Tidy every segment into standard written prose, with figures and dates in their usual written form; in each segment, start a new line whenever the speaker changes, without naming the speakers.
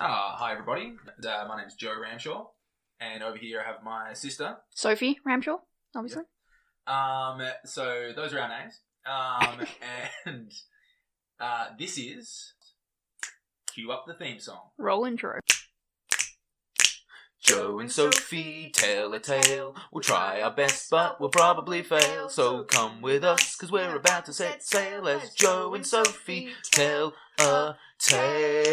Hi everybody, my name's Joe Ramshaw, and over here I have my sister,
Sophie Ramshaw, obviously.
So those are our names, and this is, cue up the theme song.
Roll intro.
Joe and Sophie tell a tale. We'll try our best, but we'll probably fail. So come with us, cause we're about to set sail as Joe and Sophie tell a tale.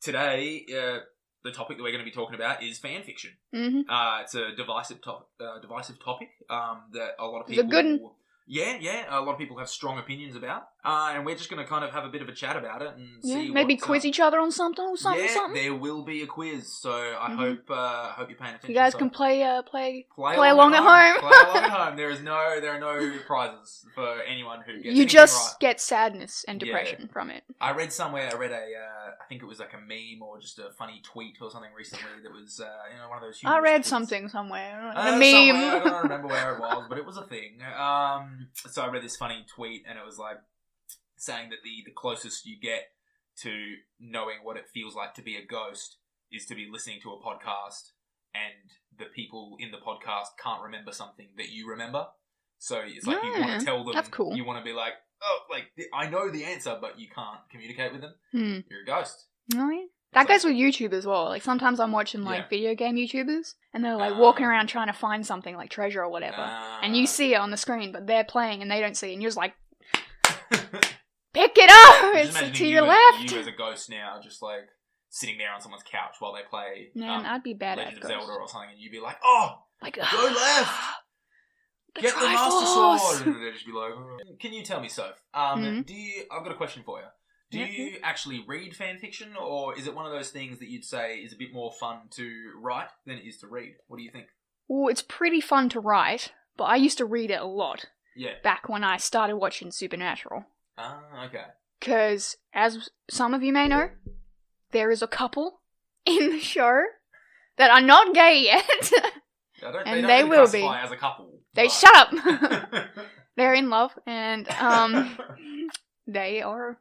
Today, the topic that we're going to be talking about is fan fiction.
Mm-hmm.
It's a divisive topic that a lot of
It's a
people...
good one.
Yeah, a lot of people have strong opinions about, and we're just going to kind of have a bit of a chat about it and see.
Maybe quiz each other on something.
Yeah, there will be a quiz, so I hope you're paying attention.
You guys can play along at home.
Play along at home. There are no prizes for anyone who gets.
You just get sadness and depression from it.
I read I think it was like a meme or just a funny tweet or something recently that was one of those.
I read
tweets.
something somewhere. A meme.
I don't remember where it was, but it was a thing. So I read this funny tweet, and it was like saying that the closest you get to knowing what it feels like to be a ghost is to be listening to a podcast, and the people in the podcast can't remember something that you remember. So it's like you want to tell them.
That's cool.
You want to be like, I know the answer, but you can't communicate with them. You're a ghost.
Oh yeah. That goes with YouTube as well. Like, sometimes I'm watching, video game YouTubers, and they're, walking around trying to find something, like treasure or whatever. And you see it on the screen, but they're playing and they don't see it, and you're just like, pick it up! It's to your left!
You as a ghost now, just, sitting there on someone's couch while they play
Man, I'd be bad
Legend
at
of
ghost.
Zelda or something, and you'd be like, go left! Get the Master Sword! And they'd just be like, oh. Can you tell me, Soph, I've got a question for you. Do you actually read fan fiction, or is it one of those things that you'd say is a bit more fun to write than it is to read? What do you think?
Well, it's pretty fun to write, but I used to read it a lot.
Yeah.
Back when I started watching Supernatural.
Okay.
Because, as some of you may know, there is a couple in the show that are not gay yet.
And they will be as a couple.
Shut up. They're in love, and they are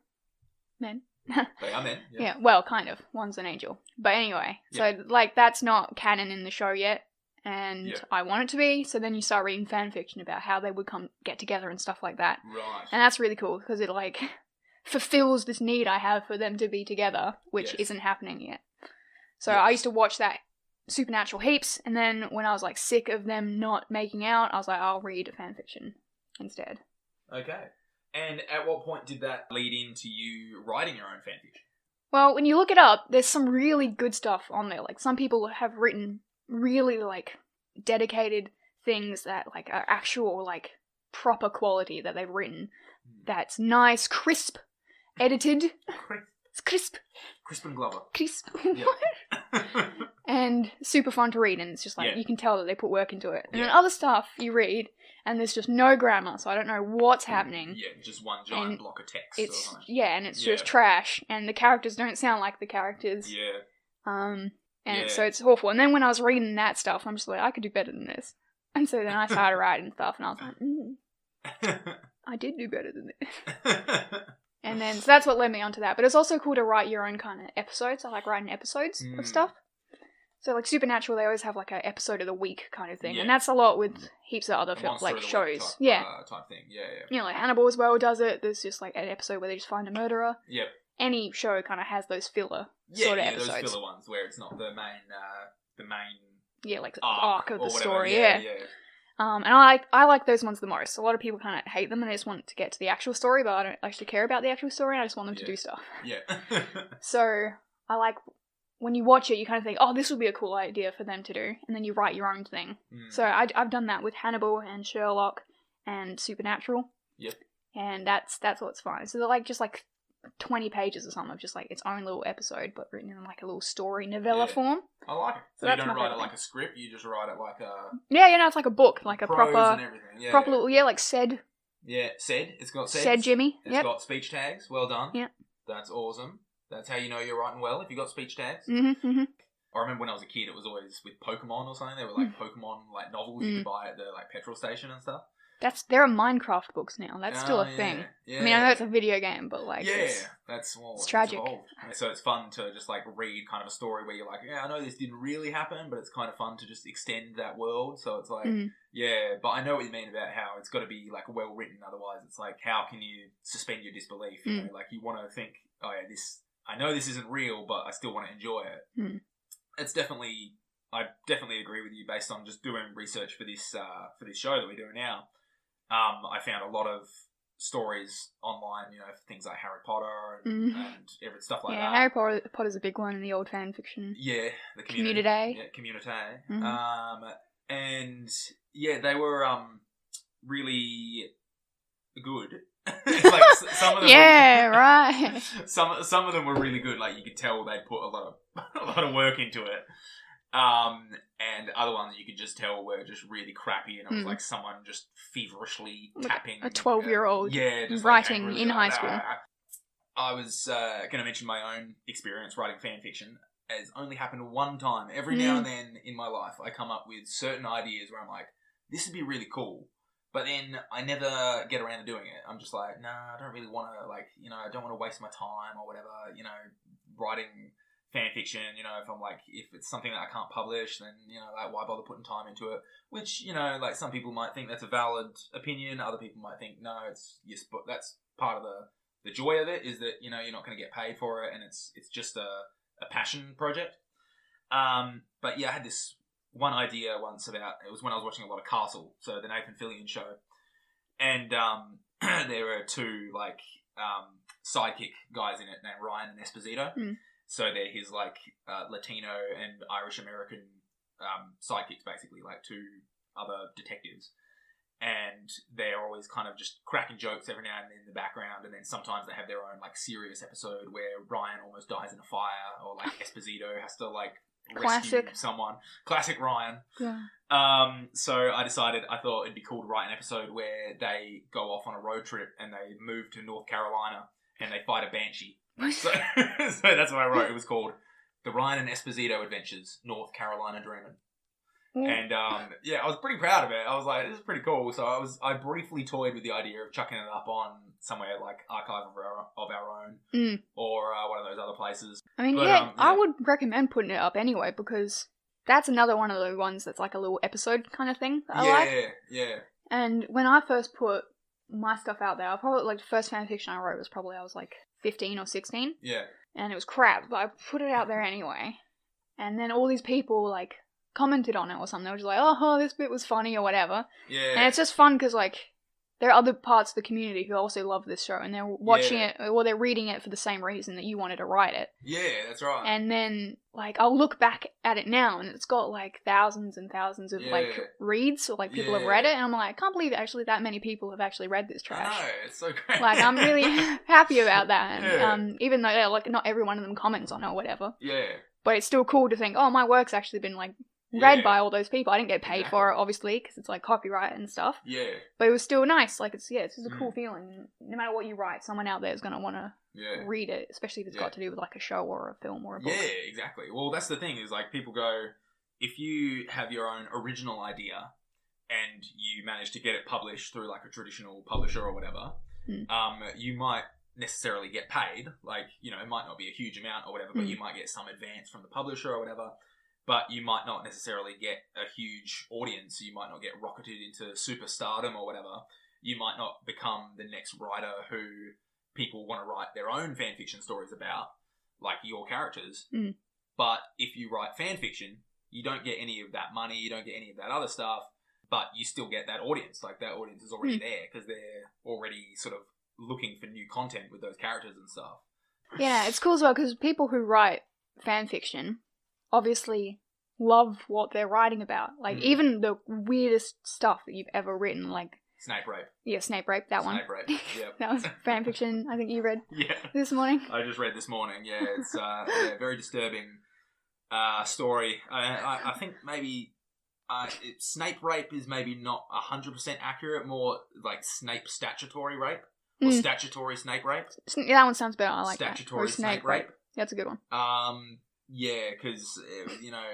men.
They are men.
Yeah, well, kind of. One's an angel. But anyway, so that's not canon in the show yet, and I want it to be, so then you start reading fan fiction about how they would get together and stuff like that.
Right.
And that's really cool, because it, fulfills this need I have for them to be together, which isn't happening yet. So I used to watch that Supernatural heaps, and then when I was, sick of them not making out, I was like, I'll read fan fiction instead.
Okay. And at what point did that lead into you writing your own fanfiction?
Well, when you look it up, there's some really good stuff on there. Some people have written really, dedicated things that, are actual, proper quality that they've written. That's nice, crisp, edited. It's crisp.
Crisp and Glover.
Crisp. And super fun to read, and it's just you can tell that they put work into it. And then other stuff you read, and there's just no grammar, so I don't know what's happening.
Yeah, just one giant block of text.
It's just trash, and the characters don't sound like the characters.
Yeah.
So it's awful. And then when I was reading that stuff, I'm just like, I could do better than this. And so then I started writing stuff, and I was like, I did do better than this. And then, so that's what led me onto that. But it's also cool to write your own kind of episodes. I like writing episodes of stuff. So, Supernatural, they always have, an episode of the week kind of thing. Yeah. And that's a lot with heaps of other films, shows.
Type thing, yeah.
Hannibal as well does it. There's just, an episode where they just find a murderer.
Yep.
Any show kind of has those filler sort of episodes.
Those filler ones where it's not the main...
Yeah, arc of the story,
yeah.
And I like those ones the most. A lot of people kind of hate them and they just want to get to the actual story, but I don't actually care about the actual story. I just want them to do stuff.
Yeah.
So I like when you watch it, you kind of think, oh, this would be a cool idea for them to do, and then you write your own thing. So I've done that with Hannibal and Sherlock and Supernatural.
Yep.
And that's what's fun. So they're just 20 pages or something of just its own little episode, but written in a little story novella form.
I like it. So you don't write it like a script, you just write it like a...
Yeah, it's like a book, a proper...
and everything.
Proper little, said...
Yeah, said. It's got said.
Said Jimmy.
It's got speech tags. Well done.
Yeah.
That's awesome. That's how you know you're writing well, if you got speech tags.
Mm-hmm.
I remember when I was a kid, it was always with Pokemon or something. There were Pokemon novels you could buy at the petrol station and stuff.
There are Minecraft books now. That's still a
yeah,
thing.
Yeah.
I mean, I know it's a video game, but like,
that's
it's tragic.
Evolved. So it's fun to just like read kind of a story where you're like, yeah, I know this didn't really happen, but it's kind of fun to just extend that world. So it's like, yeah, but I know what you mean about how it's got to be like well written. Otherwise, it's like, how can you suspend your disbelief? You know, like you want to think, oh yeah, I know this isn't real, but I still want to enjoy it. It's definitely. I definitely agree with you based on just doing research for this show that we're doing now. I found a lot of stories online, you know, for things like Harry Potter and stuff like that.
Yeah, Harry Potter's a big one in the old fan fiction.
Yeah, the
community.
Yeah, community. And yeah, they were really good. Like some of them
right.
Some of them were really good. Like you could tell they put a lot of work into it. And other ones you could just tell were just really crappy, and it was like someone just feverishly tapping.
A 12-year-old
just
writing
like
in high school.
I was going to mention my own experience writing fan fiction. Has only happened one time. Every now and then in my life, I come up with certain ideas where I'm like, this would be really cool. But then I never get around to doing it. I'm just like, nah, I don't really want to, like, you know, I don't want to waste my time or whatever, you know, writing fan fiction, you know, if it's something that I can't publish, then, you know, like, why bother putting time into it? Which, you know, like, some people might think that's a valid opinion. Other people might think, no, but that's part of the joy of it, is that, you know, you're not going to get paid for it, and it's just a passion project. But yeah, I had this one idea once about, it was when I was watching a lot of Castle, so the Nathan Fillion show, and there were two like sidekick guys in it named Ryan and Esposito. So they're his like Latino and Irish American sidekicks, basically, like two other detectives, and they're always kind of just cracking jokes every now and then in the background, and then sometimes they have their own like serious episode where Ryan almost dies in a fire, or like Esposito has to like rescue someone. Classic Ryan. Yeah. So I thought it'd be cool to write an episode where they go off on a road trip and they move to North Carolina and they fight a banshee. So that's what I wrote. It was called The Ryan and Esposito Adventures, North Carolina Dreamin'. And yeah, I was pretty proud of it. I was like, this is pretty cool. So I briefly toyed with the idea of chucking it up on somewhere like Archive of Our Own or one of those other places.
I mean, I would recommend putting it up anyway, because that's another one of the ones that's like a little episode kind of thing that I like.
Yeah.
And when I first put my stuff out there, I probably, like, the first fanfiction I wrote was probably, I was like 15 or 16.
Yeah.
And it was crap, but I put it out there anyway. And then all these people, like, commented on it or something. They were just like, oh, this bit was funny or whatever.
Yeah.
And it's just fun because, like, there are other parts of the community who also love this show, and they're watching it, or they're reading it for the same reason that you wanted to write it.
Yeah, that's right.
And then, like, I'll look back at it now, and it's got, like, thousands and thousands of, like, reads, or, like, people have read it, and I'm like, I can't believe actually that many people have actually read this trash.
I know, it's so great.
Like, I'm really happy about that. And, even though, like, not every one of them comments on it or whatever.
Yeah.
But it's still cool to think, oh, my work's actually been, like, read by all those people. I didn't get paid for it, obviously, because it's like copyright and stuff.
Yeah.
But it was still nice. Like, it's just a cool feeling. No matter what you write, someone out there is going to want to read it, especially if it's got to do with like a show or a film or a book.
Yeah, exactly. Well, that's the thing, is like, people go, if you have your own original idea and you manage to get it published through like a traditional publisher or whatever, you might necessarily get paid. Like, you know, it might not be a huge amount or whatever, but you might get some advance from the publisher or whatever. But you might not necessarily get a huge audience. You might not get rocketed into superstardom or whatever. You might not become the next writer who people want to write their own fan fiction stories about, like your characters. But if you write fan fiction, you don't get any of that money. You don't get any of that other stuff. But you still get that audience. Like, that audience is already there because they're already sort of looking for new content with those characters and stuff.
Yeah, it's cool as well because people who write fan fiction obviously love what they're writing about. Like, even the weirdest stuff that you've ever written, like...
Snape Rape.
Yeah, Snape Rape, that one.
Snape Rape, yep.
That was fanfiction I think you read this morning.
I just read this morning, yeah. It's a very disturbing story. I think maybe Snape Rape is maybe not 100% accurate, more like Snape statutory rape. Or statutory Snape Rape.
Yeah, that one sounds better. I like
statutory
that.
Snape Rape.
That's a good one.
Yeah, because, you know,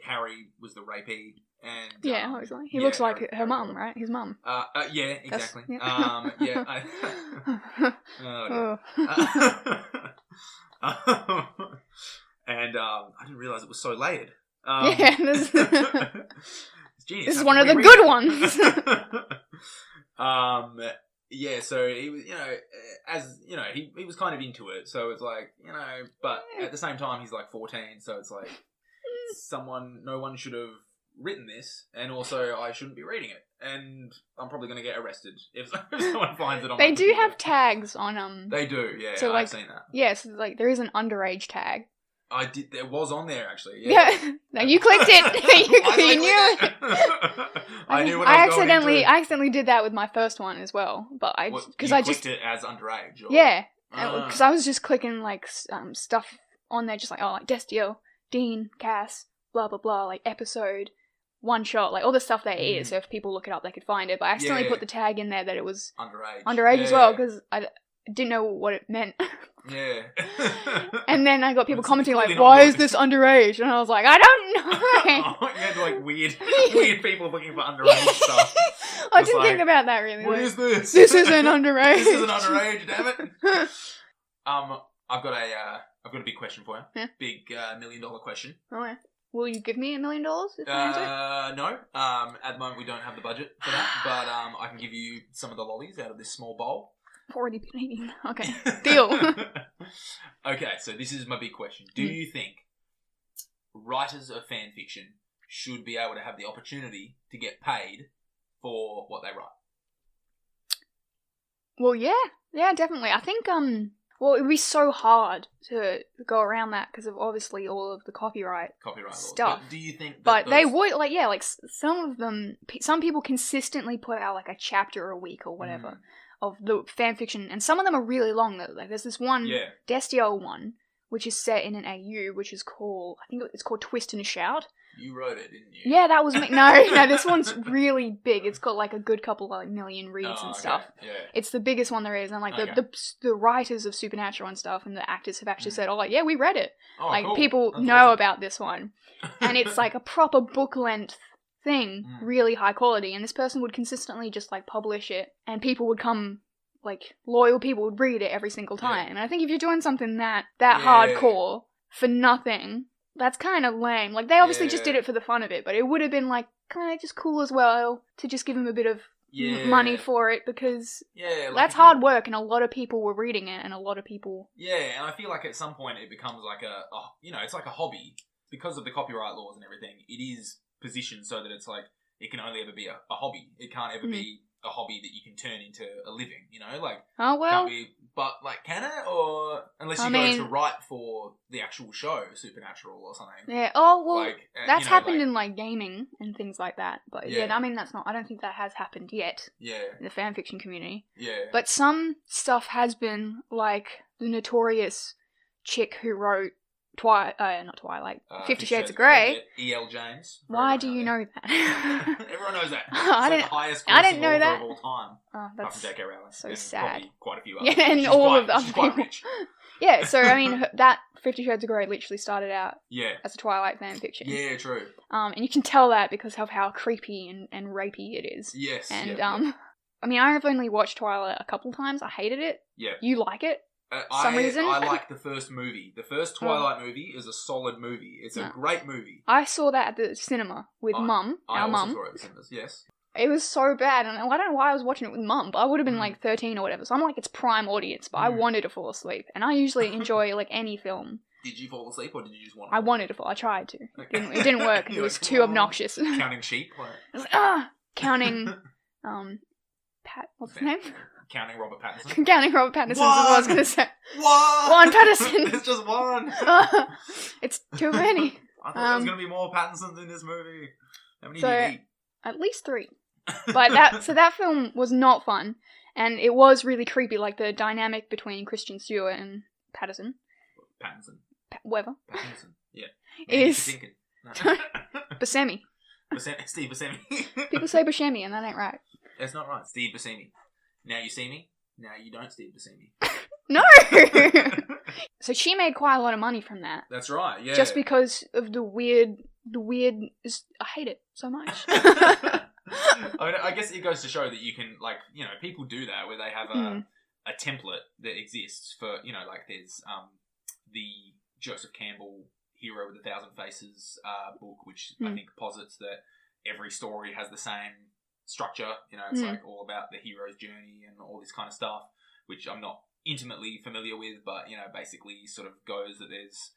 Harry was the rapee, And
Yeah, obviously. He
yeah,
looks like
very,
her
very
mum,
cool.
right? His mum.
Yeah, exactly.
Yeah.
Yeah.
Oh.
And I didn't realize it was so layered.
Yeah,
it's genius.
this is
I
one
have
of
to
the good
reread it. Yeah, so he was, as he was kind of into it, so it's like, but at the same time he's like 14, so it's like no one should have written this, and also I shouldn't be reading it, and I'm probably going to get arrested if someone finds it on
They
my
do
computer.
have tags on
They do, yeah.
So,
I've seen that.
Yeah, so like there is an underage tag.
I did. There was on there actually. Yeah.
No, you clicked it. you knew it.
I knew what
I
I was going
accidentally,
into.
I accidentally did that with my first one as well, but
You
I
clicked it as underage. Or...
yeah,
Ah.
because I was just clicking like stuff on there, just like like Destio, Dean, Cass, blah blah blah, like episode, one shot, like all the stuff there is. So if people look it up, they could find it. But I accidentally
Yeah.
put the tag in there that it was
underage
as well because I didn't know what it meant.
Yeah.
And then I got people
It's
commenting like,
clearly not
"Why
good.
is this underage?" And I was like, "I don't know."
You had like weird people looking for underage stuff.
I
It's
didn't think
like,
about that really.
What
like,
is this?
This isn't underage.
This isn't underage, damn it. I've got a big question for you.
Yeah.
Big $1 million question.
Oh, yeah. Will you give me $1 million if I answer it?
No. At the moment we don't have the budget for that, but I can give you some of the lollies out of this small bowl.
I've already been eating. Okay, deal.
Okay, so this is my big question. Do you think writers of fan fiction should be able to have the opportunity to get paid for what they write?
Well, yeah, definitely. I think well, it would be so hard to go around that because of obviously all of the copyright
Laws.
stuff.
But do you think that
But they
those-
would, like, yeah, like some of them, some people consistently put out like a chapter a week or whatever of the fan fiction, and some of them are really long. Though, like, there's this one Destio one, which is set in an AU, which is called, I think it's called Twist and Shout.
You wrote it, didn't you?
Yeah, that was me. No, this one's really big. It's got like a good couple like million reads and stuff.
Yeah.
It's the biggest one there is, and like
Okay.
the writers of Supernatural and stuff, and the actors have actually said, "Oh, like yeah, we read it."
Oh,
Like
cool.
people
That's
know
awesome.
about this one, and it's like a proper book length thing, really high quality. And this person would consistently just like publish it, and people would come. Like loyal people would read it every single time, and I think if you're doing something that hardcore for nothing, that's kind of lame. Like they obviously just did it for the fun of it, but it would have been like kind of just cool as well to just give him a bit of money for it because
like
that's hard work, and a lot of people were reading it, and a lot of people.
Yeah, and I feel like at some point it becomes like it's like a hobby because of the copyright laws and everything. It is positioned so that it's like it can only ever be a hobby. It can't ever be a hobby that you can turn into a living, like
Oh well,
can't be, but like can it, or unless you go to write for the actual show Supernatural or something.
Yeah. Oh well,
like,
that's happened in like gaming and things like that. But
Yeah.
I mean that's not. I don't think that has happened yet
Yeah,
in the fanfiction community.
yeah.
But some stuff has been like the notorious chick who wrote not Twilight, 50 Shades of Grey.
E.L. James.
Why do you know that?
Everyone knows that.
I
It's
didn't-
the highest
I didn't
grossing
know
author
that.
of all time.
Oh,
Apart
that's
from J.K. Rowling.
so
and
sad.
probably quite a few
Yeah,
others.
and
She's
all
quite,
of the other
she's quite
people.
rich.
Yeah. So I mean, that 50 Shades of Grey literally started out
Yeah.
as a Twilight fan fiction.
Yeah, true.
And you can tell that because of how creepy and rapey it is.
Yes.
And
yeah.
I mean, I've only watched Twilight a couple times. I hated it.
Yeah.
You like it?
Some
reason?
I like the first movie. The first Twilight movie is a solid movie. It's a great movie.
I saw that at the cinema with Mum,
I
our
also
mum.
saw it at the cinemas, yes.
It was so bad, and I don't know why I was watching it with Mum, but I would have been like 13 or whatever, so I'm like its prime audience, but I wanted to fall asleep, and I usually enjoy like any film.
Did you fall asleep, or did you just want to?
I wanted to fall. I tried to. It didn't work because it was too obnoxious.
Counting sheep? Like...
It was like, counting, what's his name?
Counting Robert Pattinson.
Counting Robert Pattinson is what I was going to say.
One
Pattinson.
It's just one.
It's too many.
I thought there was going to be more Pattinsons in this movie. How many do you eat?
At least 3. But that film was not fun, and it was really creepy, like the dynamic between Kristen Stewart and Pattinson. Whatever.
Pattinson, yeah.
Is Buscemi.
Steve Buscemi.
People say Buscemi, and that ain't right.
That's not right. Steve Buscemi. Now you see me. Now you don't Steve Buscemi.
No! So she made quite a lot of money from that.
That's right, yeah.
Just because of the weird the weird I hate it so much.
I guess it goes to show that you can, like, you know, people do that where they have a template that exists for, you know, like there's the Joseph Campbell Hero with 1,000 Faces book, which I think posits that every story has the same structure. You know, it's like all about the hero's journey and all this kind of stuff, which I'm not intimately familiar with, but, you know, basically sort of goes that there's,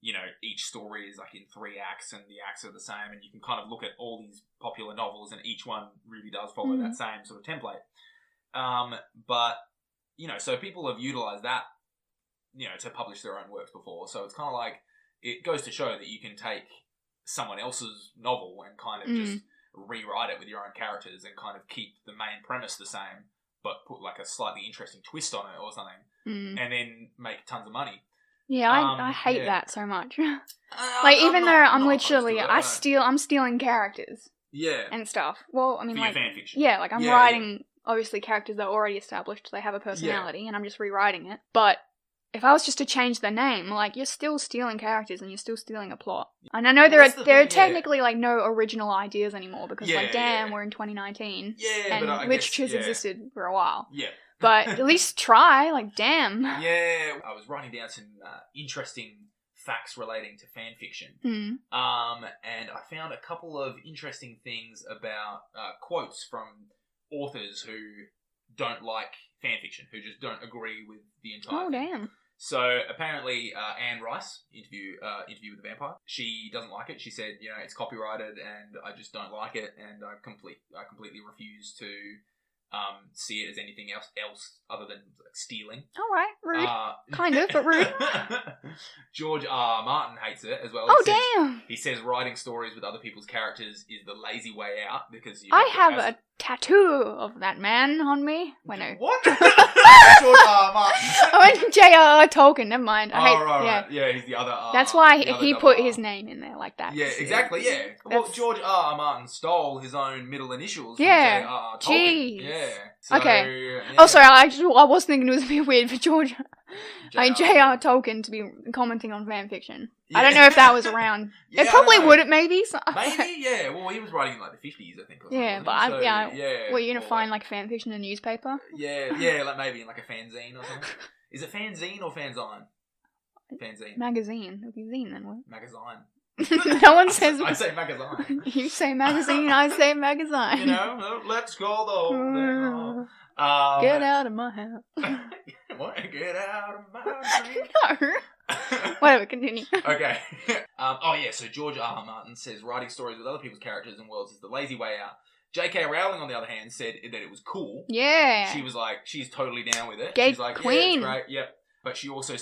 you know, each story is like in 3 acts and the acts are the same, and you can kind of look at all these popular novels and each one really does follow that same sort of template. But, you know, so people have utilized that, you know, to publish their own works before. So it's kind of like, it goes to show that you can take someone else's novel and kind of just rewrite it with your own characters and kind of keep the main premise the same, but put like a slightly interesting twist on it or something, and then make tons of money.
Yeah, I hate that so much. Like, even though I'm literally, I'm stealing characters.
Yeah.
And stuff. Well, I mean,
for
like,
your fan fiction.
yeah, like I'm writing, obviously, characters that are already established, they have a personality, and I'm just rewriting it. But if I was just to change the name, like, you're still stealing characters and you're still stealing a plot. And I know there are technically, like, no original ideas anymore because, like, damn, we're in 2019.
Yeah,
and
but
literature's existed for a while.
Yeah.
But at least try, like, damn.
Yeah, I was writing down some interesting facts relating to fan fiction. And I found a couple of interesting things about quotes from authors who don't like fan fiction, who just don't agree with the entire thing.
Damn.
So apparently Anne Rice, interview with the Vampire, she doesn't like it. She said, you know, it's copyrighted and I just don't like it, and I completely refuse to see it as anything else other than like, stealing. All right,
rude. Kind of, but rude.
George R. Martin hates it as well.
Damn.
He says writing stories with other people's characters is the lazy way out because
I have a tattoo of that man on me. Wait, no.
What? George R. Martin.
I went J.R.R. Tolkien. Never mind.
Right. Yeah, he's the other.
That's why he put his name in there like that.
Yeah, exactly. Yeah. Well, George R. R. Martin stole his own middle initials from J.R.R. Tolkien.
Jeez.
Yeah. So,
okay.
Yeah.
Oh, sorry. I was thinking it was a bit weird for J.R.R. Tolkien to be commenting on fan fiction. Yeah. I don't know if that was around. It probably would. Maybe.
Maybe. Yeah. Well, he was writing in like the 50s, I think. Or
yeah, but well, you're gonna find like fan fiction in a newspaper.
Yeah, like maybe in like a fanzine or something. Is it fanzine or fanzine? Fanzine.
Magazine. It'll be zine then. What?
Magazine.
No one says.
I say magazine.
You say magazine. I say magazine.
You know, let's call the whole thing off.
Get out of my house.
What? Get out of my house.
No. Whatever, continue.
Okay. So George R. R. Martin says writing stories with other people's characters and worlds is the lazy way out. J.K. Rowling, on the other hand, said that it was cool. Yeah. She was like, she's totally down with it. She's like,
queen.
Yeah, it's great. Yep. But she also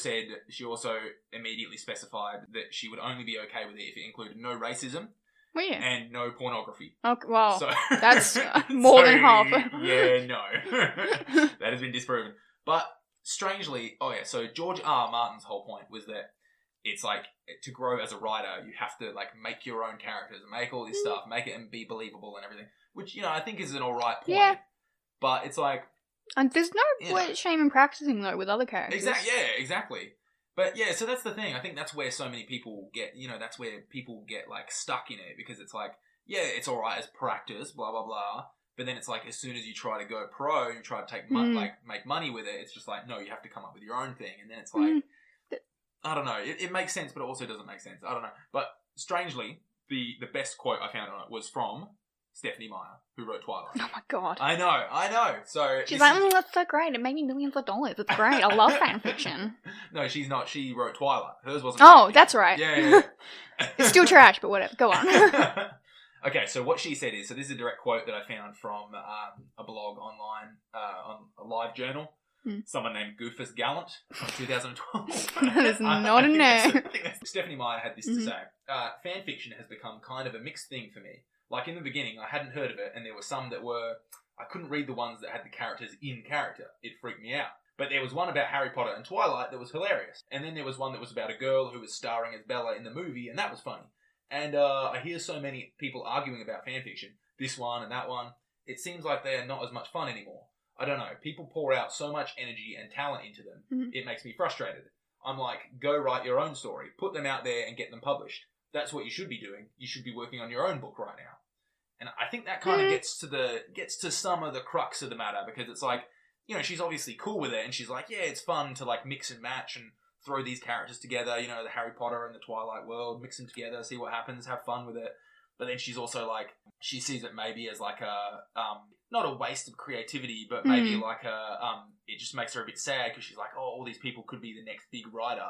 immediately specified that she would only be okay with it if it included no racism and no pornography.
Okay, well, that's more than half.
Yeah, no. That has been disproven. But strangely, so George R. R. Martin's whole point was that it's like, to grow as a writer, you have to like make your own characters and make all this stuff, make it and be believable and everything. Which, you know, I think is an alright point. Yeah. But it's like...
And there's no shame in practicing, though, with other characters.
Exactly. But, yeah, so that's the thing. I think that's where so many people get, you know, that's where people get, like, stuck in it. Because it's like, yeah, it's alright as practice, blah, blah, blah. But then it's like, as soon as you try to go pro and you try to take make money with it, it's just like, no, you have to come up with your own thing. And then it's like, I don't know. It makes sense, but it also doesn't make sense. I don't know. But, strangely, the best quote I found on it was from Stephanie Meyer, who wrote Twilight.
Oh my god.
I know. So
she's like, that's so great. It made me millions of dollars. It's great. I love fan fiction.
No, she's not. She wrote Twilight. Hers wasn't.
Oh, that's right.
Yeah.
It's still trash, but whatever. Go on.
Okay, so what she said is, so this is a direct quote that I found from a blog online, on a live journal. Someone named Goofus Gallant from 2012.
That is not a name.
Stephanie Meyer had this to say. Fan fiction has become kind of a mixed thing for me. Like, in the beginning, I hadn't heard of it, and there were some that I couldn't read the ones that had the characters in character. It freaked me out. But there was one about Harry Potter and Twilight that was hilarious. And then there was one that was about a girl who was starring as Bella in the movie, and that was funny. And I hear so many people arguing about fanfiction, this one and that one. It seems like they are not as much fun anymore. I don't know. People pour out so much energy and talent into them. It makes me frustrated. I'm like, go write your own story. Put them out there and get them published. that's what you should be doing. You should be working on your own book right now. And I think that kind of gets to some of the crux of the matter, because it's like, you know, she's obviously cool with it, and she's like, yeah, it's fun to like mix and match and throw these characters together, you know, the Harry Potter and the Twilight world, mix them together, see what happens, have fun with it. But then she's also like, she sees it maybe as like a, not a waste of creativity, but maybe like it just makes her a bit sad, because she's like, oh, all these people could be the next big writer,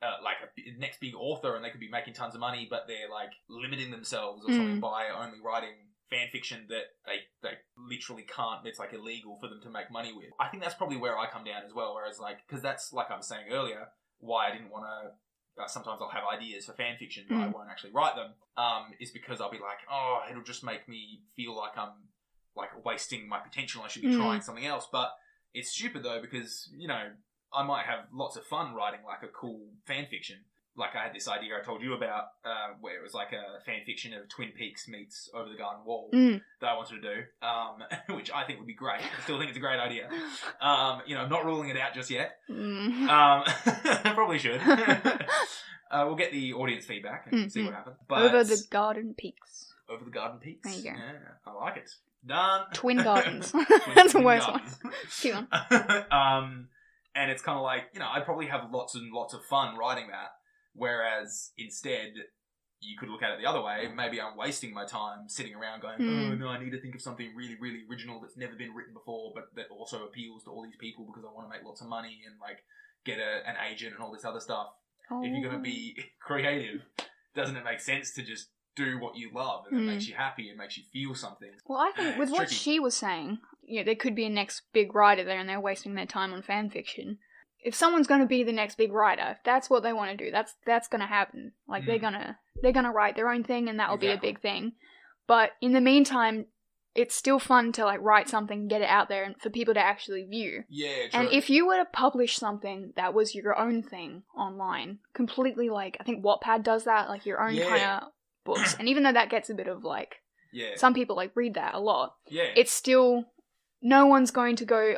like a next big author, and they could be making tons of money, but they're like limiting themselves or something by only writing fan fiction that they literally can't, it's like illegal for them to make money with. I think that's probably where I come down as well, whereas like, because that's, like I was saying earlier, why I didn't want to, sometimes I'll have ideas for fan fiction, but I won't actually write them, is because I'll be like, oh, it'll just make me feel like I'm like wasting my potential, I should be trying something else. But it's stupid though, because, you know, I might have lots of fun writing like a cool fan fiction. Like I had this idea I told you about, where it was like a fan fiction of Twin Peaks meets Over the Garden Wall that I wanted to do, which I think would be great. I still think it's a great idea. You know, I'm not ruling it out just yet. I probably should. We'll get the audience feedback and see what happens. But
Over the Garden Peaks.
Over the Garden Peaks.
There you go.
Yeah, I like it. Done.
Twin Gardens. That's the worst one. Keep on.
And it's kind of like, you know, I'd probably have lots and lots of fun writing that. Whereas instead, you could look at it the other way. Maybe I'm wasting my time sitting around going, oh no, I need to think of something really, really original that's never been written before, but that also appeals to all these people because I want to make lots of money and like get an agent and all this other stuff. Oh. If you're going to be creative, doesn't it make sense to just do what you love and it makes you happy and makes you feel something?
Well, I think with what she was saying, yeah, there could be a next big writer there and they're wasting their time on fan fiction. If someone's going to be the next big writer, if that's what they want to do, that's going to happen. Like they're gonna write their own thing, and that will be a big thing. But in the meantime, it's still fun to like write something, get it out there, and for people to actually view.
Yeah, true.
And if you were to publish something that was your own thing online, completely like, I think Wattpad does that, like your own kind of books. And even though that gets a bit of like, some people like read that a lot. Yeah, it's still. No one's going to go,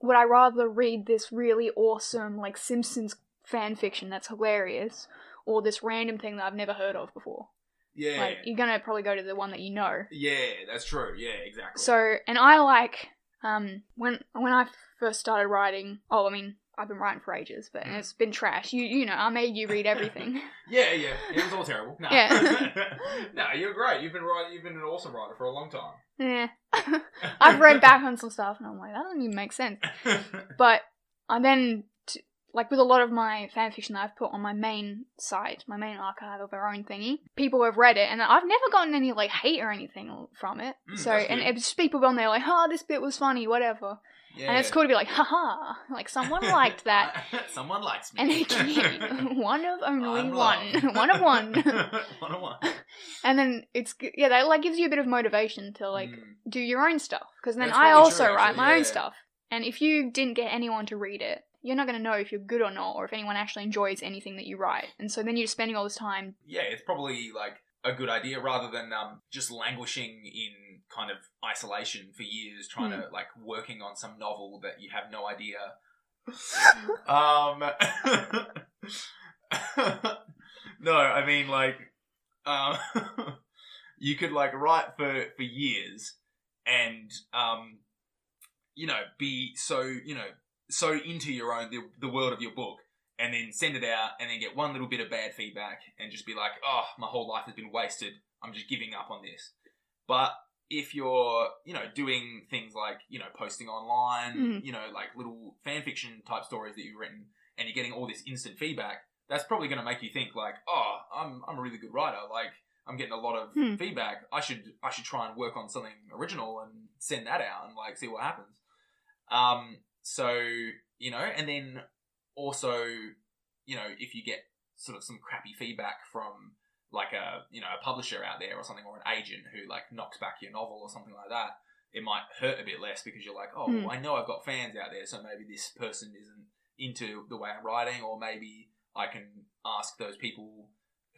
would I rather read this really awesome, like, Simpsons fan fiction that's hilarious, or this random thing that I've never heard of before? Yeah. Like, you're going to probably go to the one that you know. Yeah,
that's true. Yeah, exactly.
So, and I like, when I first started writing, I've been writing for ages, but it's been trash. You know, I made you read everything.
Yeah, it was all terrible. No. Yeah. No, you're great. You've been an awesome writer for a long time.
Yeah. I've read back on some stuff and I'm like, that doesn't even make sense. But I then, like with a lot of my fanfiction that I've put on my main site, my main archive of our own thingy, people have read it and I've never gotten any like hate or anything from it. So, and it's just people on there like, this bit was funny, whatever. Yeah. And it's cool to be like, haha, like someone liked that.
Someone likes me.
And again, one of only one. One of one.
One of one.
And then that like gives you a bit of motivation to like do your own stuff. Because then I also write my own stuff. And if you didn't get anyone to read it, you're not going to know if you're good or not, or if anyone actually enjoys anything that you write. And so then you're spending all this time.
Yeah, it's probably like a good idea rather than just languishing in kind of isolation for years trying to like working on some novel that you have no idea. No, I mean like you could like write for years and you know be so into your own the world of your book. And then send it out and then get one little bit of bad feedback and just be like, my whole life has been wasted. I'm just giving up on this. But if you're, doing things like, posting online, like little fan fiction type stories that you've written and you're getting all this instant feedback, that's probably going to make you think like, I'm a really good writer. Like I'm getting a lot of feedback. I should try and work on something original and send that out and like see what happens. And then also, if you get sort of some crappy feedback from like a publisher out there or something, or an agent who like knocks back your novel or something like that, it might hurt a bit less because you're like, well, I know I've got fans out there, so maybe this person isn't into the way I'm writing, or maybe I can ask those people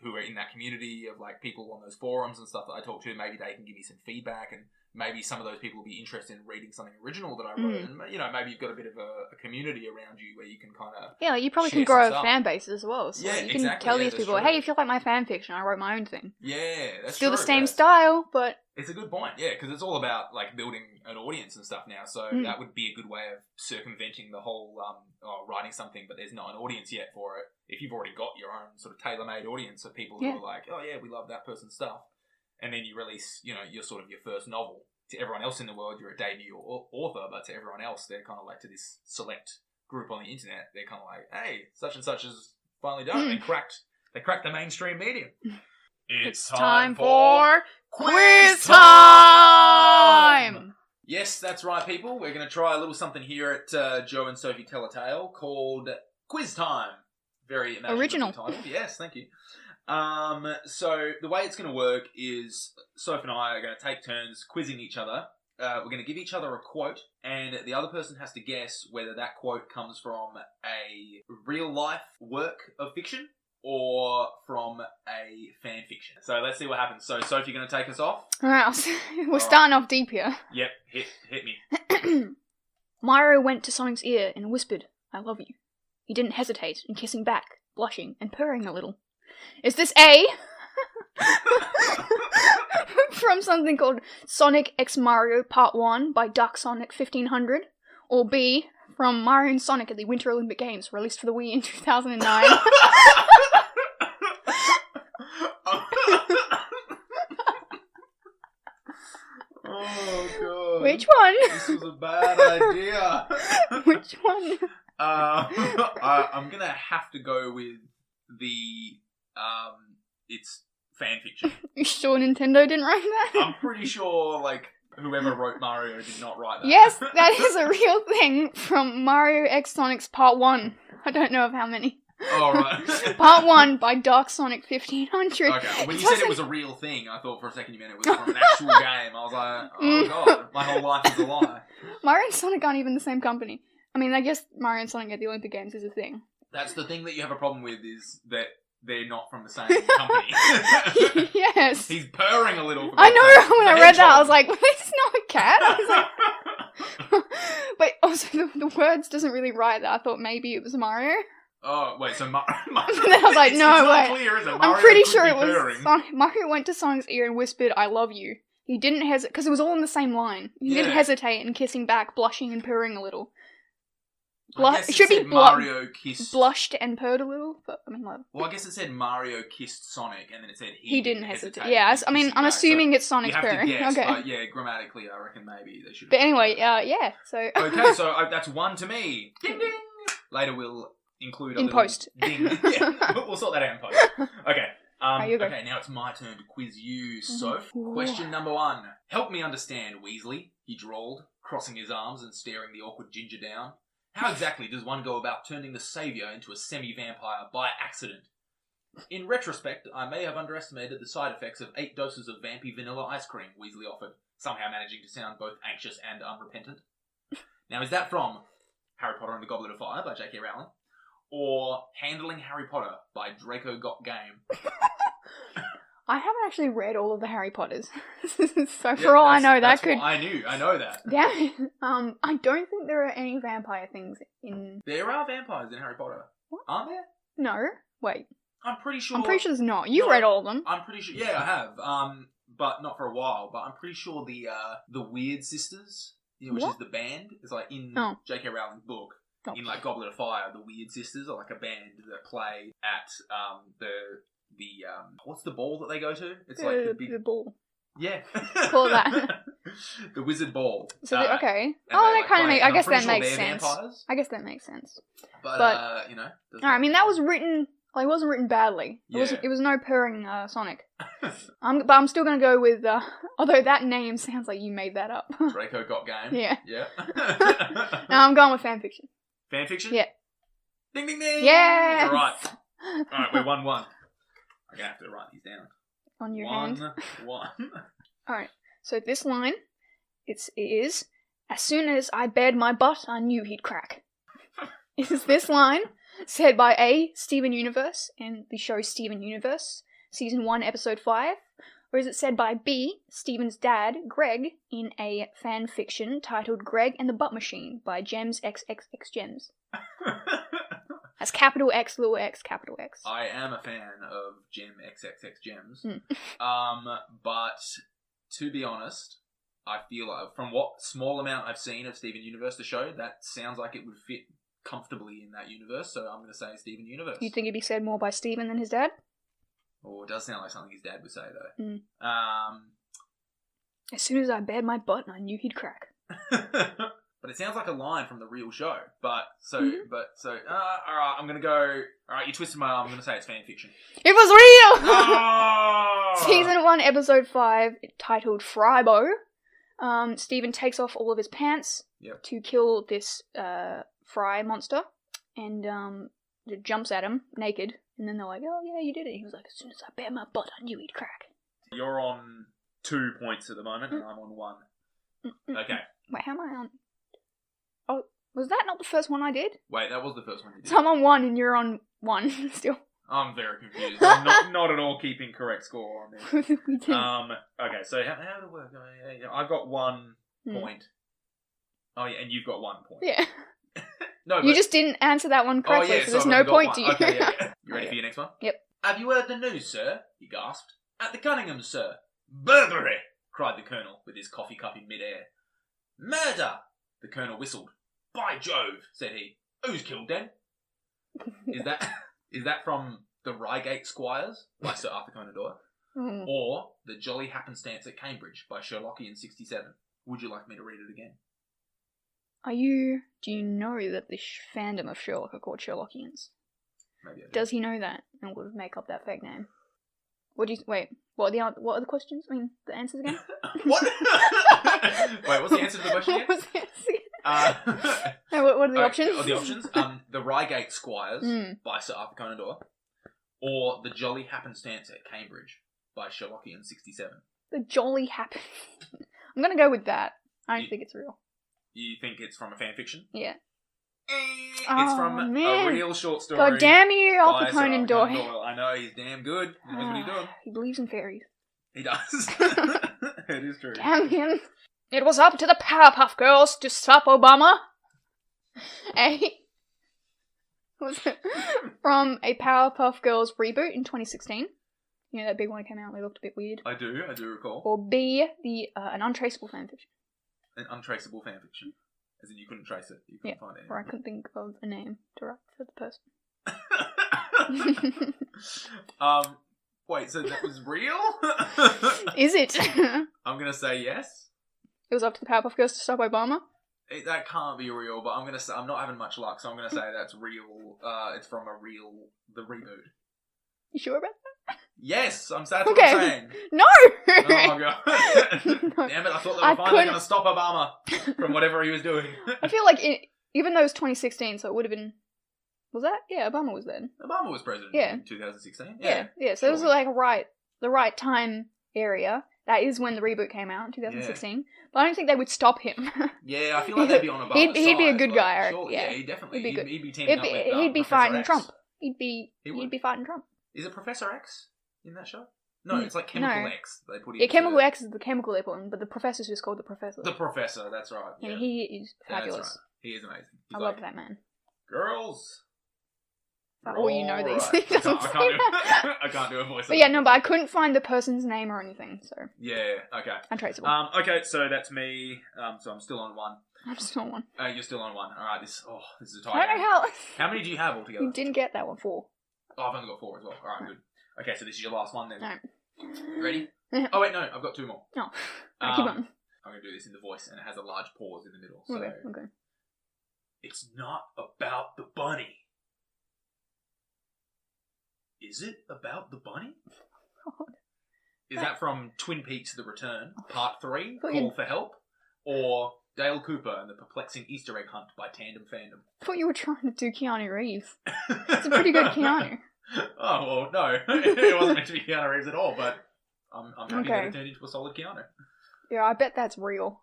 who are in that community of like people on those forums and stuff that I talk to, maybe they can give me some feedback and maybe some of those people will be interested in reading something original that I wrote. And, you know, maybe you've got a bit of a community around you where you can kind of...
Yeah, you probably
share
can grow
some
a
stuff.
fan base as well. So
Yeah,
you can
exactly,
tell
yeah,
these
that's
people,
true.
hey, if you like my fan fiction, I wrote my own thing.
Yeah, that's
Still
true.
the same
yeah.
style, but...
It's a good point, yeah, because it's all about, like, building an audience and stuff now, so that would be a good way of circumventing the whole, writing something, but there's not an audience yet for it. If you've already got your own sort of tailor-made audience of people who are like, oh, yeah, we love that person's stuff, and then you release, you know, your sort of your first novel. To everyone else in the world, you're a debut author, but to everyone else, they're kind of like, to this select group on the internet, they're kind of like, hey, such and such has finally done it. They cracked the mainstream medium.
It's time for quiz time!
Yes, that's right, people. We're going to try a little something here at Joe and Sophie Tell a Tale called Quiz Time. Very
original
title. Yes, thank you. So the way it's going to work is Soph and I are going to take turns quizzing each other. We're going to give each other a quote, and the other person has to guess whether that quote comes from a real-life work of fiction or from a fan fiction. So let's see what happens. So, Soph, you're going to take us off?
Alright, we're starting off deep here.
Yep, hit me.
Mario went to Sonic's ear and whispered, I love you. He didn't hesitate in kissing back, blushing and purring a little. Is this A, from something called Sonic X Mario Part 1 by dog-scat 1500, or B, from Mario and Sonic at the Winter Olympic Games, released for the Wii in 2009?
Oh, God.
Which one?
This was a bad idea.
Which one?
I'm going to have to go with the... it's fan fiction.
You sure Nintendo didn't write that?
I'm pretty sure, like, whoever wrote Mario did not write that.
Yes, that is a real thing from Mario X Sonic's Part 1. I don't know of how many.
Oh, right.
Part 1 by dog-scat 1500.
Okay, when you said it was a real thing, I thought for a second you meant it was from an actual game. I was like, oh God, my whole life is a lie.
Mario and Sonic aren't even the same company. I mean, I guess Mario and Sonic at the Olympic Games is a thing.
That's the thing that you have a problem with, is that they're not from the same company.
Yes.
He's purring a little.
I know, when I read that, I was like, well, this is not a cat. I was like... But also, the words doesn't really write that. I thought maybe it was Mario.
Oh, wait, so Mario...
And then I was like, no,
it's
wait.
Not clear, is it?
I'm pretty sure it was Sonic. Mario went to Sonic's ear and whispered, I love you. He didn't hesitate, because it was all in the same line. He didn't hesitate in kissing back, blushing and purring a little. It should be
Mario kissed...
blushed and purred a little, but I mean, like...
Well, I guess it said Mario kissed Sonic, and then it said
he didn't hesitate. Yeah, I mean, I'm assuming it's Sonic's purring.
You have to guess,
okay.
but yeah, grammatically, I reckon maybe they should.
But anyway, yeah, so...
Okay, so that's one to me. Ding, ding. Later we'll include a
in post.
Ding. Yeah, we'll sort that out in post. Okay. Okay, now it's my turn to quiz you, Soph. Question number 1. Help me understand, Weasley, he drawled, crossing his arms and staring the awkward Ginger down. How exactly does one go about turning the saviour into a semi-vampire by accident? In retrospect, I may have underestimated the side effects of 8 doses of vampy vanilla ice cream, Weasley offered, somehow managing to sound both anxious and unrepentant. Now, is that from Harry Potter and the Goblet of Fire by J.K. Rowling, or Handling Harry Potter by Draco Got Game?
I haven't actually read all of the Harry Potters, so for all I know, that could...
I know that.
Damn it. I don't think there are any vampire things in...
There are vampires in Harry Potter. What? Aren't there?
No. Wait.
I'm pretty sure
there's not. You read all of them.
I'm pretty sure... Yeah, I have. But not for a while. But I'm pretty sure the Weird Sisters, which is the band, is like in J.K. Rowling's book. Oh. In like Goblet of Fire, the Weird Sisters are like a band that play at the what's the ball that they go to? It's like the big
ball.
Yeah.
Call that.
The Wizard Ball.
So okay. That kind of makes... I guess that makes sense.
Vampires.
I guess that makes sense.
But
I mean, that was written... Like, it wasn't written badly. It was no purring Sonic. But I'm still going to go with... although that name sounds like you made that up.
Draco Got Game.
Yeah.
Yeah.
No, I'm going with fanfiction.
Fanfiction?
Yeah.
Ding, ding, ding!
Yes!
Alright, we're 1-1. I'm going to have to write these down.
On your hand.
1-1.
Alright, so this line, it is, as soon as I bared my butt, I knew he'd crack. Is this line said by A, Steven Universe, in the show Steven Universe, Season 1, Episode 5, Or is it said by B, Stephen's dad, Greg, in a fan fiction titled Greg and the Butt Machine by Gems XXX Gems? That's capital X, little x, capital X.
I am a fan of Gem XXX Gems.
Mm.
But to be honest, I feel like from what small amount I've seen of Steven Universe, the show, that sounds like it would fit comfortably in that universe, so I'm going to say Steven Universe.
You think it'd be said more by Stephen than his dad?
Oh, it does sound like something his dad would say, though.
Mm. As soon as I bared my butt, I knew he'd crack.
But it sounds like a line from the real show. All right, I'm going to go, all right, you twisted my arm, I'm going to say it's fan fiction.
It was real!
Oh!
Season 1, Episode 5, titled Frybo. Stephen takes off all of his pants to kill this fry monster, and it jumps at him naked, and then they're like, oh yeah, you did it. He was like, as soon as I bare my butt, I knew he'd crack.
You're on 2 points at the moment, and I'm on 1. Okay.
Wait, how am I on? Oh, was that not the first one I did?
Wait, that was the first one you did.
So I'm on 1 and you're on 1 still.
I'm very confused. I'm not at all keeping correct score on this.
We did.
Okay, so how did it work? I've got 1 point. Oh yeah, and you've got 1 point.
Yeah.
No,
you just didn't answer that one correctly, so there's no point to you.
Okay, yeah. You ready for your next one?
Yep.
Have you heard the news, sir? He gasped. At the Cunninghams, sir. Burglary! Cried the Colonel, with his coffee cup in midair. Murder! The Colonel whistled. By Jove, said he. Who's killed then? Is that from The Reigate Squires by Sir Arthur Conan Doyle? Or The Jolly Happenstance at Cambridge by Sherlockian 67? Would you like me to read it again?
Do you know that the fandom of Sherlock are called Sherlockians?
Maybe I do.
Does he know that and would make up that fake name? What are the questions? I mean, the answers again?
What? Wait, what's the answer to the question again?
What was the answer? No, what are the options?
The options? The Reigate Squires by Sir Arthur Conan Doyle, or The Jolly Happenstance at Cambridge by Sherlockian 67.
The Jolly Happen. I'm gonna go with that. I don't think it's real.
You think it's from a fan fiction?
Yeah.
It's from a real short story.
God damn you, Arthur Conan Doyle.
I know, he's damn good. He knows what he's doing.
He believes in fairies.
He does. It is true.
Damn him. It was up to the Powerpuff Girls to stop Obama. Was it from a Powerpuff Girls reboot in 2016? You know, that big one came out and they looked a bit weird.
I do recall.
Or B, an untraceable fanfiction.
An untraceable fanfiction. As in you couldn't trace it. You couldn't find it.
Or I couldn't think of a name to write for the person.
Wait, so that was real?
Is it?
I'm gonna say yes.
It was up to the Powerpuff Girls to stop Obama?
That can't be real, but I'm not having much luck, so I'm gonna say that's real. It's from the reboot.
You sure about that?
Yes, that's what I'm saying.
No!
Oh my god.
No.
Damn it, I thought they were finally going to stop Obama from whatever he was doing.
I feel like, even though it was 2016, so it would have been... Was that? Yeah, Obama was then.
Obama was president in 2016. Yeah,
so it was like the right time area. That is when the reboot came out in 2016. Yeah. But I don't think they would stop him.
Yeah, I feel like they'd be on Obama's side.
He'd be a good guy.
Sure, yeah, he definitely.
He'd be good.
He'd be teaming up with
he'd be fighting
X.
Trump. He'd be fighting Trump.
Is it Professor X in that show? No, it's like Chemical X. They put
Chemical X is the chemical they put in, but the Professor's just called the Professor.
The Professor, that's right. Yeah.
And he is fabulous.
That's right. He is amazing.
I love that man.
Girls.
All you know these
right.
things.
I can't do a voice.
But yeah, no, but I couldn't find the person's name or anything, so.
Yeah, okay.
Untraceable.
Okay, so that's me. So I'm still on 1.
I'm still on 1.
You're still on 1. Alright, this is a tie.
I don't know how.
How many do you have altogether?
You didn't get that one, 4.
Oh, I've only got 4 as well. Alright, good. Okay, so this is your last one then.
No.
Ready?
Yeah.
Oh wait, no, I've got 2 more.
No. Keep on.
I'm going to do this in the voice, and it has a large pause in the middle. So
Okay.
It's not about the bunny. Is it about the bunny?
God.
Is that from Twin Peaks: The Return, Part 3,
Call
Call for Help, or Dale Cooper and the Perplexing Easter Egg Hunt by Tandem Fandom?
I thought you were trying to do Keanu Reeves. It's a pretty good Keanu.
Oh, well, no. It wasn't meant to be Keanu Reeves at all, but I'm happy that it turned into a solid Keanu.
Yeah, I bet that's real.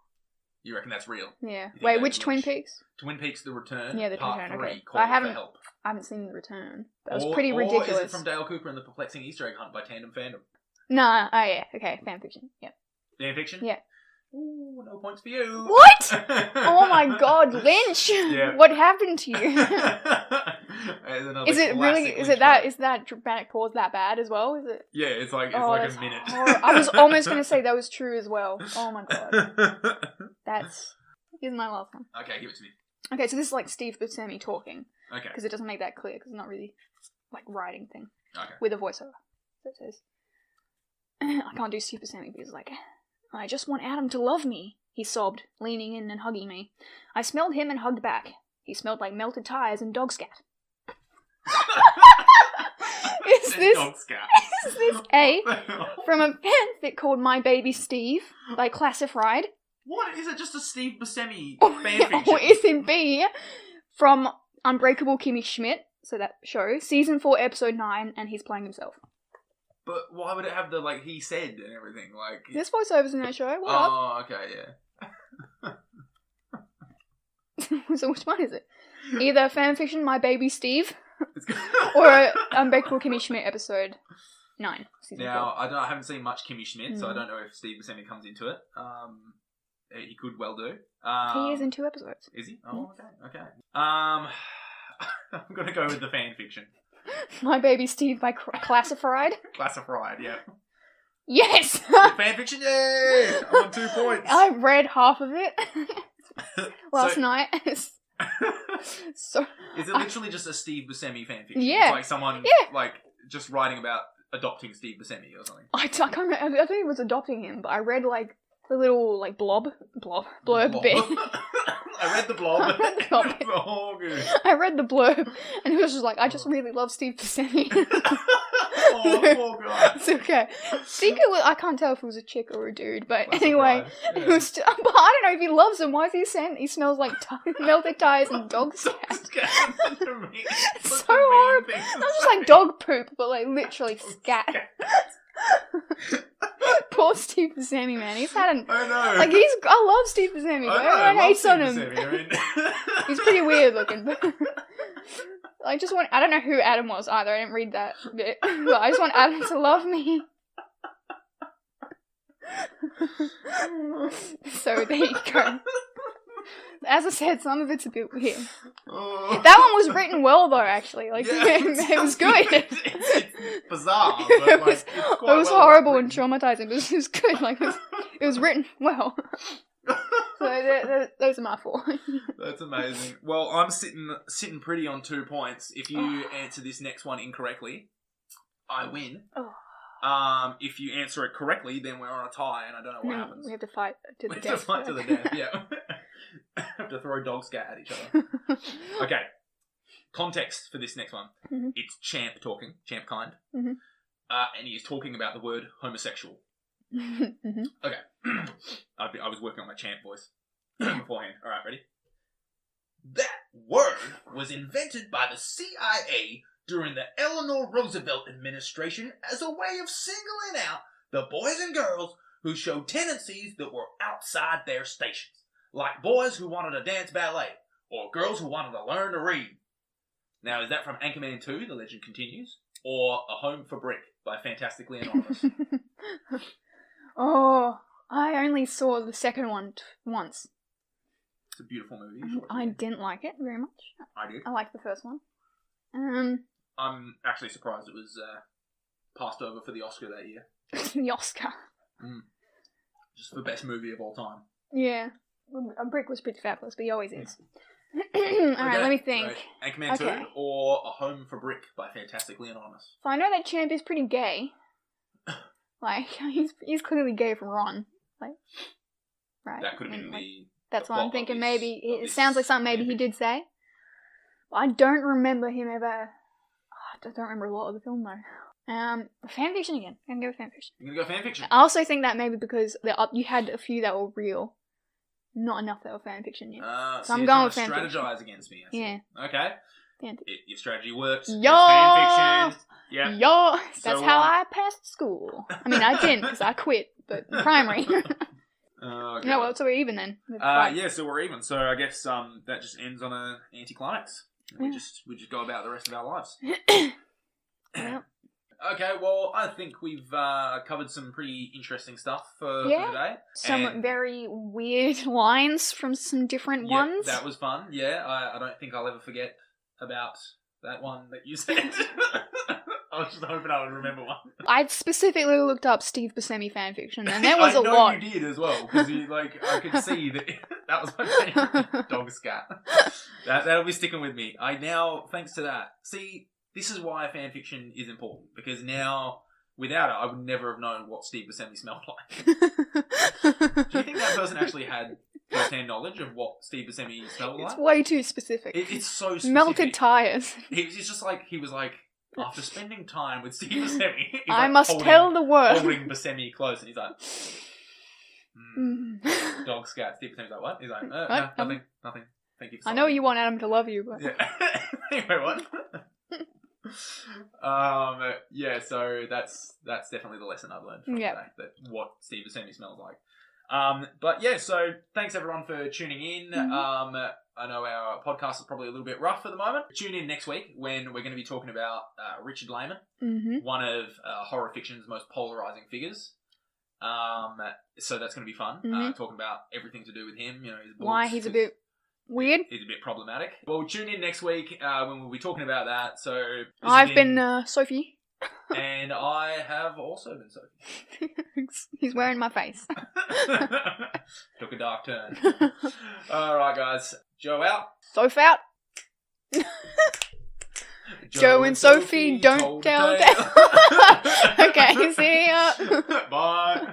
You reckon that's real?
Yeah. Wait, which Twin Peaks?
Twin Peaks: The Return,
yeah, the
Part
Return,
3,
okay.
Call for Help.
I haven't seen The Return. That was pretty ridiculous.
Or is it from Dale Cooper and the Perplexing Easter Egg Hunt by Tandem Fandom?
No, oh yeah, okay, fanfiction. Yep.
Fanfiction?
Yeah.
Ooh, no points for you.
What? Oh my god, Lynch!
Yeah.
What happened to you?
Another
Is it really?
classic
Is
Lynch
it that?
quote.
Is that dramatic pause that bad as well? Is it?
Yeah, it's like
that's
a minute.
I was almost gonna say that was true as well. Oh my god, here's my last one.
Okay, give it to me.
Okay, so this is like Steve Buscemi talking
Okay.
because it doesn't make that clear because it's not really like writing thing
Okay.
with a voiceover. So it says, I can't do Steve Buscemi because like, I just want Adam to love me. He sobbed, leaning in and hugging me. I smelled him and hugged back. He smelled like melted tires and dog-scat. Is this A from a fanfic called My Baby Steve by Classified?
What? Is it just a Steve Buscemi
Or
fanfiction?
is it B from Unbreakable Kimmy Schmidt, so that show, season 4, episode 9, and he's playing himself? But
why would it have the, like, he said and everything? Like,
there's voiceovers in that show. What up?
Oh, okay, yeah.
So which one is it? Either fanfiction My Baby Steve or Unbreakable Kimmy Schmidt episode 9. Season 4.
I haven't seen much Kimmy Schmidt, so I don't know if Steve Buscemi comes into it. He could well do.
He is in 2 episodes.
Is he? Oh, okay. I'm gonna go with the fanfiction.
My Baby Steve by Classified.
Classified, yeah.
Yes!
Fanfiction, yay! I'm on 2 points.
I read half of it last night. So
is it literally just a Steve Buscemi fanfiction?
Yeah.
It's like someone like just writing about adopting Steve Buscemi or something.
I can't remember. I think it was adopting him, but I read like the little like blurb bit.
I read the blob.
I read the blob.
It's all good.
I read the blurb, and it was just like, I just really love Steve Buscemi.
Oh, poor guy.
It's okay. I think it was, I can't tell if it was a chick or a dude, but
That's
anyway,
a
it was. But I don't know if he loves him. Why is he saying he smells like melted tires and dog scat? It's so horrible. Not just like dog poop, but like literally scat. Poor Steve Buscemi, man. He's had an.
I know.
Like I love Steve Buscemi, but everyone hates on him. He's pretty weird looking. But I don't know who Adam was either. I didn't read that bit. But I just want Adam to love me. So there you go. As I said, some of it's a bit weird.
Oh.
That one was written well, though. Actually, like it was good.
It's bizarre, but like, it's quite
it was
well
horrible
written.
and traumatizing, but it was good. Like it was written well. So those are my 4.
That's amazing. Well, I'm sitting pretty on 2 points. If you answer this next one incorrectly, I win.
Oh.
If you answer it correctly, then we're on a tie, and I don't know what happens.
We have to fight to the
We
death.
have to fight to the death. Yeah. Have to throw dog-scat at each other. Okay. Context for this next one.
Mm-hmm.
It's Champ talking. Champ Kind.
Mm-hmm.
And he is talking about the word homosexual.
Mm-hmm.
Okay. I was working on my Champ voice beforehand. All right, ready? That word was invented by the CIA during the Eleanor Roosevelt administration as a way of singling out the boys and girls who showed tendencies that were outside their stations, like boys who wanted to dance ballet or girls who wanted to learn to read. Now, is that from Anchorman 2, The Legend Continues, or A Home for Brick by Fantastically Anonymous?
Oh, I only saw the second one once.
It's a beautiful movie.
I didn't like it very much.
I did.
I liked the first one.
I'm actually surprised it was passed over for the Oscar that year.
The Oscar.
Just for best movie of all time.
Yeah. A Brick was pretty fabulous, but he always is. Alright, let me think.
So, Anchorman 2 or A Home for Brick by Fantastically Anonymous.
So I know that Champ is pretty gay. Like, he's clearly gay from Ron. Like, right?
That could have been
like,
the...
That's
the
what I'm
plot
thinking.
of
Maybe
of
it sounds like something maybe he did say. But I don't remember him ever. I don't remember a lot of the film though. Fanfiction again. I'm gonna go with fanfiction.
You're gonna go fanfiction?
I also think that maybe because you had a few that were real, not enough that were fanfiction yet.
So
I'm
you're
going
trying
with
to
fanfiction.
strategize against me. I see.
Yeah.
Okay.
Fanfiction.
Your strategy works.
Yo!
It's fanfiction. Yeah.
Yo! That's
So,
how I passed school. I mean, I didn't because I quit, but primary.
Okay.
No, well, so we're even then.
Yeah, so we're even. So I guess that just ends on an anticlimax. We
Yeah.
just go about the rest of our lives.
Well,
Okay, well, I think we've covered some pretty interesting stuff for today.
Some
And-
very weird lines from some different
Yeah,
ones.
that was fun. Yeah, I don't think I'll ever forget about that one that you said. I was just hoping I would remember one.
I specifically looked up Steve Buscemi fanfiction, and there was a
I know
lot.
you did as well, because I could see that that was my favourite dog-scat. That'll be sticking with me. I now, thanks to that, see, this is why fanfiction is important, because now, without it, I would never have known what Steve Buscemi smelled like. Do you think that person actually had first-hand knowledge of what Steve Buscemi smelled like?
It's way too specific.
It's so specific.
Melted tires.
He's just like, he was like, after spending time with Steve Buscemi, he's
I
like
must tell the world.
holding Buscemi close, and he's like, dog-scat. Steve Buscemi's like, what? He's like, no, nothing. Thank you for
I know you want Adam to love you, but...
Yeah. Anyway, what? Yeah, so that's definitely the lesson I've learned from today, that what Steve Buscemi smells like. But yeah, so thanks everyone for tuning in. I know our podcast is probably a little bit rough at the moment. Tune in next week when we're going to be talking about Richard Lehman, one of horror fiction's most polarizing figures. So that's going to be fun. Talking about everything to do with him, his books,
why he's a bit weird.
He's a bit problematic. Well, tune in next week when we'll be talking about that. So
I've been Sophie.
And I have also been Sophie.
He's wearing my face.
Took a dark turn. Alright, guys. Joe out.
Soph out. Joe and Sophie don't tell tales. Okay, see ya.
Bye.